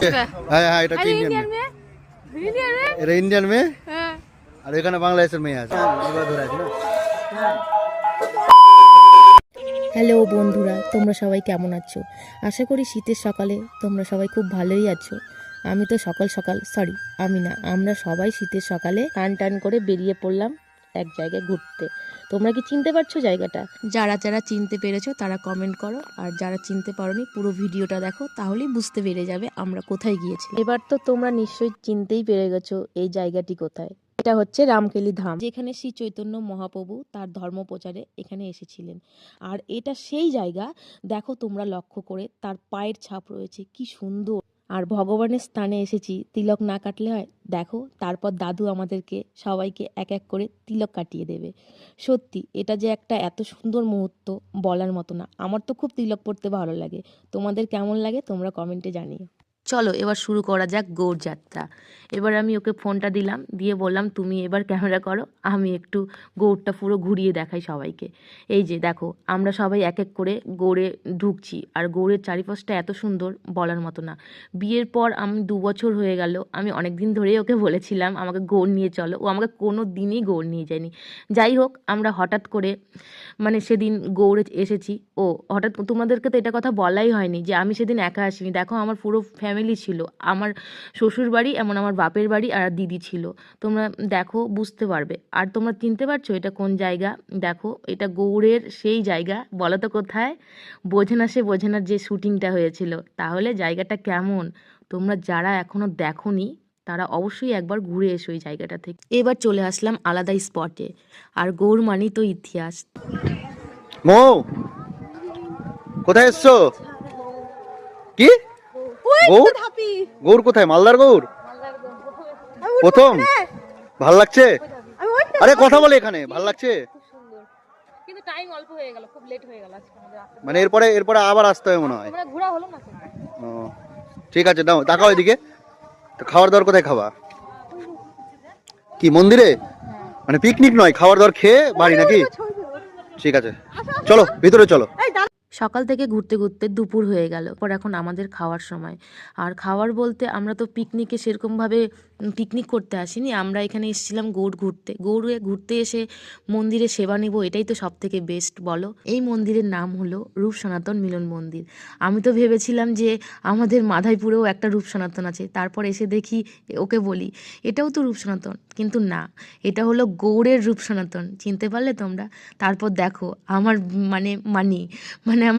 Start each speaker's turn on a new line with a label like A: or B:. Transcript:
A: হ্যাঁ হ্যাঁ, এটা কি ইন্ডিয়ান মেয়ে? এটা ইন্ডিয়ান মেয়ে আর এখানে বাংলাদেশের মেয়ে আছে। এবার ধরে আছে না।
B: হ্যালো বন্ধুরা, তোমরা সবাই কেমন আছো? আশা করি শীতের সকালে তোমরা সবাই খুব ভালোই আছো। আমি তো আমরা সবাই শীতের সকালে টান করে বেরিয়ে পড়লাম এক জায়গায় ঘুরতে। তোমরা কি চিনতে পারছো জায়গাটা? যারা যারা চিনতে পেরেছো তারা কমেন্ট করো, আর যারা চিনতে পারোনি পুরো ভিডিওটা দেখো, তাহলেই বুঝতে পেরে যাবে আমরা কোথায় গিয়েছি। এবার তো তোমরা নিশ্চয়ই চিনতেই পেরে গেছো এই জায়গাটি কোথায়। এটা হচ্ছে রামকেলি ধাম, যেখানে শ্রী চৈতন্য মহাপ্রভু তার ধর্ম প্রচারে এখানে এসেছিলেন। আর এটা সেই জায়গা, দেখো তোমরা লক্ষ্য করে তার পায়ের ছাপ রয়েছে, কি সুন্দর। আর ভগবানের স্থানে এসেছি, তিলক না কাটলে হয়? দেখো, তারপর দাদু আমাদেরকে সবাইকে এক এক করে তিলক কাটিয়ে দেবে। সত্যি এটা যে একটা এত সুন্দর মুহূর্ত, বলার মতো না। আমার তো খুব তিলক পড়তে ভালো লাগে। তোমাদের কেমন লাগে তোমরা কমেন্টে জানিও। চলো এবার শুরু করা যাক গৌড় যাত্রা। এবার আমি ওকে ফোনটা দিলাম, দিয়ে বললাম তুমি এবার ক্যামেরা করো, আমি একটু গৌড়টা পুরো ঘুরিয়ে দেখাই সবাইকে। এই যে দেখো, আমরা সবাই এক এক করে গৌড়ে ঢুকছি, আর গৌড়ের চারিপাশটা এত সুন্দর বলার মতো না। বিয়ের পর আমি 2 বছর হয়ে গেল, আমি অনেক দিন ধরেই ওকে বলেছিলাম আমাকে গৌড় নিয়ে চলো, ও আমাকে কোনো দিনই গৌড় নিয়ে যায়নি। যাই হোক, আমরা হঠাৎ করে সেদিন গৌড়ে এসেছি। ও হঠাৎ, তোমাদেরকে তো এটা কথা বলাই হয়নি যে আমি সেদিন একা আসিনি। দেখো, আমার পুরো ফ্যামিলি ছিল, আমার শ্বশুর বাড়ি, এমন আমার বাপের বাড়ি আর দিদি ছিল। তোমরা দেখো, বুঝতে পারবে। আর তোমরা চিনতে পারছো এটা কোন জায়গা? দেখো, এটা গৌড়ের সেই জায়গা। বলো তো কোথায়? বোঝে না যে শুটিংটা হয়েছিল। তাহলে জায়গাটা কেমন? তোমরা যারা এখনো দেখোনি তারা অবশ্যই একবার ঘুরে এসো এই জায়গাটা থেকে। এবার চলে আসলাম আলাদা স্পটে, আর গৌড় মানেই তো ইতিহাস।
A: মৌ, কোথায় এসছো? কি গৌড়? গৌড় কোথায়? মালদার গৌড় প্রথম? ভাল লাগছে? আরে কথা বলে, এখানে ভাল লাগছে?
B: কিন্তু টাইম অল্প হয়ে গেল, খুব লেট হয়ে গেল আজকে আমাদের।
A: মানে এরপরে আবার আসতে হবে মনে হয়।
B: আমরা ঘোরা হলো না।
A: ও ঠিক আছে, দাও তাকাও এদিকে। তো খাওয়ার দাওয়ার কোথায় খাবা? কি মন্দিরে? মানে পিকনিক নয়, খাওয়ার দাওয়ার খেয়ে বাড়ি নাকি? ঠিক আছে, চলো ভিতরে চলো।
B: সকাল থেকে ঘুরতে ঘুরতে দুপুর হয়ে গেল, পর এখন আমাদের খাওয়ার সময়। আর খাওয়ার বলতে, আমরা তো পিকনিকে সেরকমভাবে পিকনিক করতে আসিনি, আমরা এখানে এসেছিলাম গৌড় ঘুরতে। গৌড়ে ঘুরতে এসে মন্দিরে সেবা নিব, এটাই তো সব থেকে বেস্ট, বলো। এই মন্দিরের নাম হলো রূপ সনাতন মিলন মন্দির। আমি তো ভেবেছিলাম যে আমাদের মাধাইপুরেও একটা রূপ সনাতন আছে, তারপর এসে দেখি, ওকে বলি এটাও তো রূপ সনাতন, কিন্তু না, এটা হলো গৌড়ের রূপ সনাতন। চিনতে পারলে তোমরা? তারপর দেখো আমার মানে